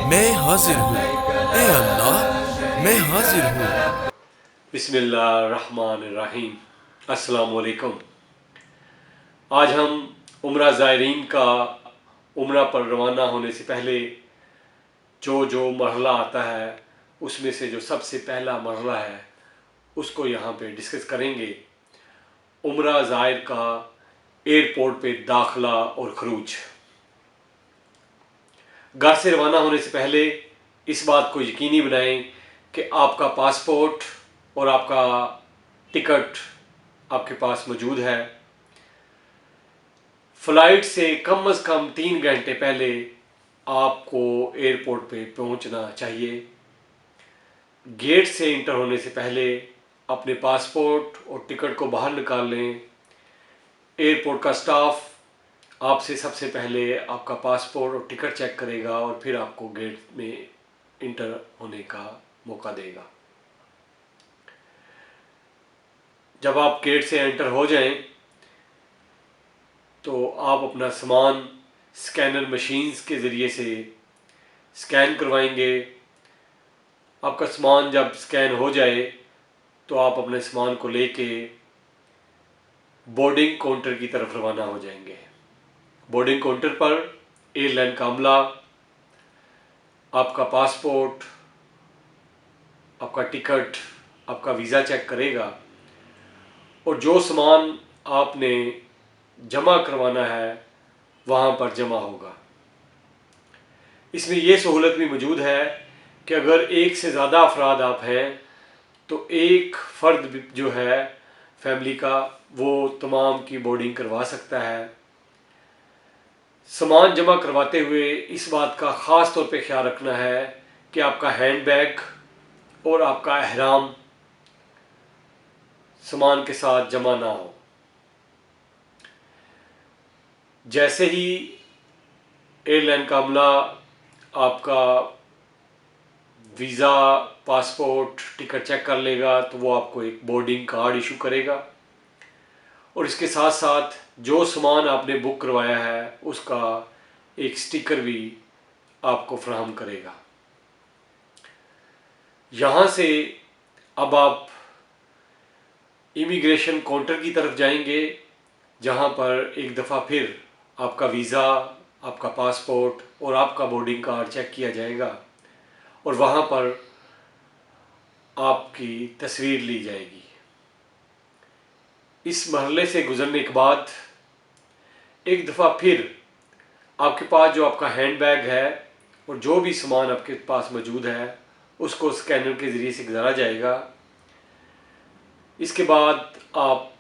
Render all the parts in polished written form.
मैं हाजिर हूँ। ए अल्लाह, मैं हाजिर हूँ। बिस्मिल्लाहिर्रहमानिर्रहीम। अस्सलाम वालेकुम। आज हम उम्रा ज़ायरीन का उम्रा पर रवाना होने से पहले जो जो मरहला आता है उसमें से जो सबसे पहला मरहला है उसको यहाँ पे डिस्कस करेंगे। उम्रा ज़ायर का एयरपोर्ट पे दाखला और खरूज। घर से रवाना होने से पहले इस बात को यकीनी बनाएं कि आपका पासपोर्ट और आपका टिकट आपके पास मौजूद है। फ़्लाइट से कम 3 घंटे पहले आपको एयरपोर्ट पे पहुंचना चाहिए। गेट से इंटर होने से पहले अपने पासपोर्ट और टिकट को बाहर निकाल लें। एयरपोर्ट का स्टाफ आपसे सबसे पहले आपका पासपोर्ट और टिकट चेक करेगा और फिर आपको गेट में इंटर होने का मौका देगा। जब आप गेट से एंटर हो जाएं तो आप अपना सामान स्कैनर मशीन्स के ज़रिए से स्कैन करवाएंगे। आपका सामान जब स्कैन हो जाए तो आप अपने सामान को लेके बोर्डिंग काउंटर की तरफ रवाना हो जाएंगे। बोर्डिंग काउंटर पर एयरलाइन का अमला आपका पासपोर्ट, आपका टिकट, आपका वीज़ा चेक करेगा और जो सामान आपने जमा करवाना है वहाँ पर जमा होगा। इसमें यह सहूलत भी मौजूद है कि अगर एक से ज़्यादा अफराद आप हैं तो एक फ़र्द जो है फैमिली का वो तमाम की बोर्डिंग करवा सकता है। सामान जमा करवाते हुए इस बात का ख़ास तौर पे ख्याल रखना है कि आपका हैंड बैग और आपका अहराम सामान के साथ जमा ना हो। जैसे ही एयरलाइन का अमला आपका वीज़ा, पासपोर्ट, टिकट चेक कर लेगा तो वो आपको एक बोर्डिंग कार्ड इशू करेगा और इसके साथ साथ जो सामान आपने बुक करवाया है उसका एक स्टिकर भी आपको फराहम करेगा। यहाँ से अब आप इमिग्रेशन काउंटर की तरफ जाएंगे जहाँ पर एक दफ़ा फिर आपका वीज़ा, आपका पासपोर्ट और आपका बोर्डिंग कार्ड चेक किया जाएगा और वहाँ पर आपकी तस्वीर ली जाएगी। इस मरहले से गुजरने के बाद एक दफ़ा फिर आपके पास जो आपका हैंड बैग है और जो भी सामान आपके पास मौजूद है उसको स्कैनर के ज़रिए से गुजारा जाएगा। इसके बाद आप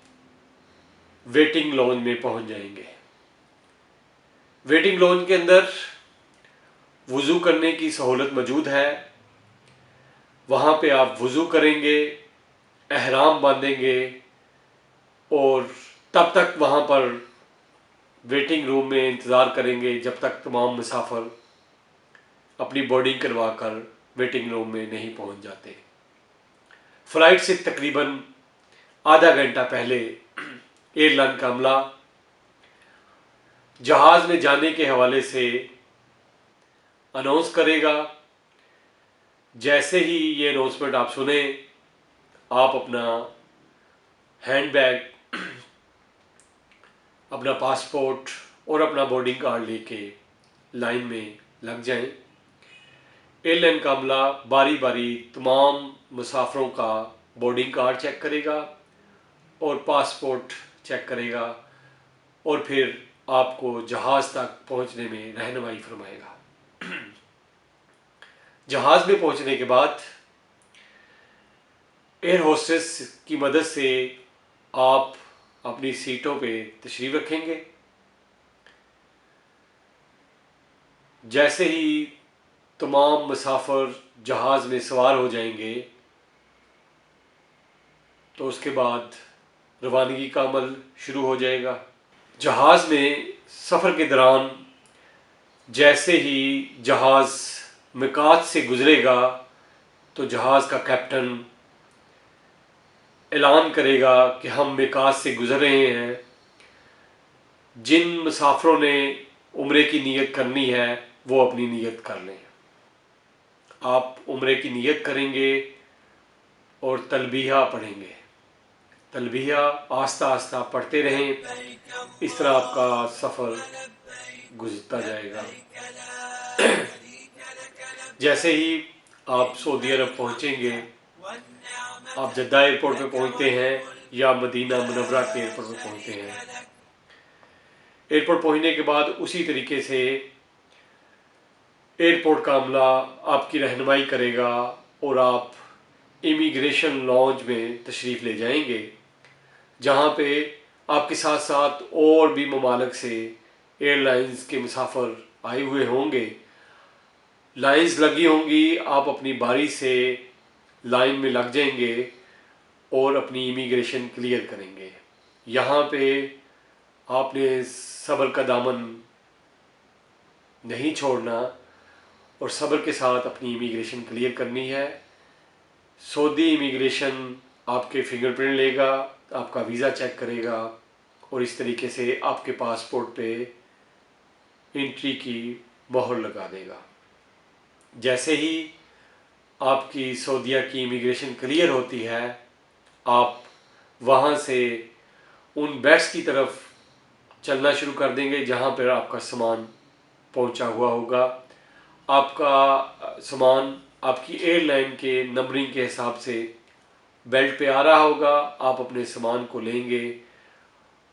वेटिंग लॉन्ज में पहुंच जाएंगे। वेटिंग लॉन्ज के अंदर वज़ू करने की सहूलत मौजूद है। वहाँ पे आप वज़ू करेंगे, एहराम बांधेंगे और तब तक वहाँ पर वेटिंग रूम में इंतज़ार करेंगे जब तक तमाम मुसाफिर अपनी बोर्डिंग करवा कर वेटिंग रूम में नहीं पहुँच जाते। फ़्लाइट से तकरीबन आधा घंटा पहले एयरलाइन का अमला जहाज़ में जाने के हवाले से अनाउंस करेगा। जैसे ही ये अनाउंसमेंट आप सुने आप अपना हैंड बैग, अपना पासपोर्ट और अपना बोर्डिंग कार्ड लेके लाइन में लग जाएं। एयरलाइन का अमला बारी बारी तमाम मुसाफिरों का बोर्डिंग कार्ड चेक करेगा और पासपोर्ट चेक करेगा और फिर आपको जहाज़ तक पहुंचने में रहनुमाई फरमाएगा। जहाज़ में पहुंचने के बाद एयर होस्टेस की मदद से आप अपनी सीटों पे तशरीफ़ रखेंगे। जैसे ही तमाम मुसाफिर जहाज़ में सवार हो जाएंगे तो उसके बाद रवानगी का अमल शुरू हो जाएगा। जहाज़ में सफ़र के दौरान जैसे ही जहाज़ मिकात से गुज़रेगा तो जहाज़ का कैप्टन ऐलान करेगा कि हम मिकात से गुज़र रहे हैं। जिन मुसाफिरों ने उम्रे की नीयत करनी है वो अपनी नीयत कर लें। आप उम्रे की नीयत करेंगे और तलबिया पढ़ेंगे। तलबिया आस्ता आस्ता पढ़ते रहें, इस तरह आपका सफ़र गुजरता जाएगा। जैसे ही आप सऊदी अरब पहुंचेंगे, आप जद्दा एयरपोर्ट पे पहुंचते हैं या मदीना मुनव्वरा के एयरपोर्ट पे पहुंचते हैं, एयरपोर्ट पहुंचने के बाद उसी तरीके से एयरपोर्ट का अमला आपकी रहनुमाई करेगा और आप इमिग्रेशन लॉन्ज में तशरीफ़ ले जाएंगे, जहां पे आपके साथ साथ और भी ममालिक से एयरलाइंस के मुसाफिर आए हुए होंगे। लाइंस लगी होंगी, आप अपनी बारी से लाइन में लग जाएंगे और अपनी इमिग्रेशन क्लियर करेंगे। यहाँ पे आपने सब्र का दामन नहीं छोड़ना और सब्र के साथ अपनी इमिग्रेशन क्लियर करनी है। सऊदी इमिग्रेशन आपके फिंगरप्रिंट लेगा, आपका वीज़ा चेक करेगा और इस तरीके से आपके पासपोर्ट पे एंट्री की मोहर लगा देगा। जैसे ही आपकी सऊदीया की इमिग्रेशन क्लियर होती है, आप वहाँ से उन बेड्स की तरफ चलना शुरू कर देंगे जहाँ पर आपका सामान पहुँचा हुआ होगा। आपका सामान आपकी एयरलाइन के नंबरिंग के हिसाब से बेल्ट पे आ रहा होगा। आप अपने सामान को लेंगे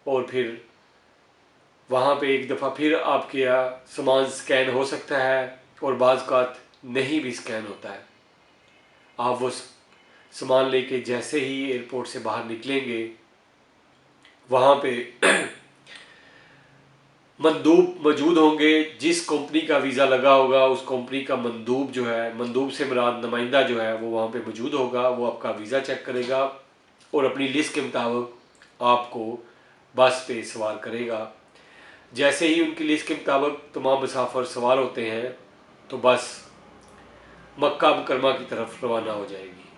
और फिर वहाँ पे एक दफ़ा फिर आपके सामान स्कैन हो सकता है और बाज़ औक़ात नहीं भी स्कैन होता है। आप वो सामान लेके जैसे ही एयरपोर्ट से बाहर निकलेंगे, वहाँ पे मंदूब मौजूद होंगे। जिस कंपनी का वीज़ा लगा होगा उस कंपनी का मंदूब जो है, मंदूब से मुराद नुमाइंदा जो है, वो वहाँ पे मौजूद होगा। वो आपका वीज़ा चेक करेगा और अपनी लिस्ट के मुताबिक आपको बस पे सवार करेगा। जैसे ही उनकी लिस्ट के मुताबिक तमाम मुसाफिर सवार होते हैं तो बस मक्का मुकरमा की तरफ रवाना हो जाएगी।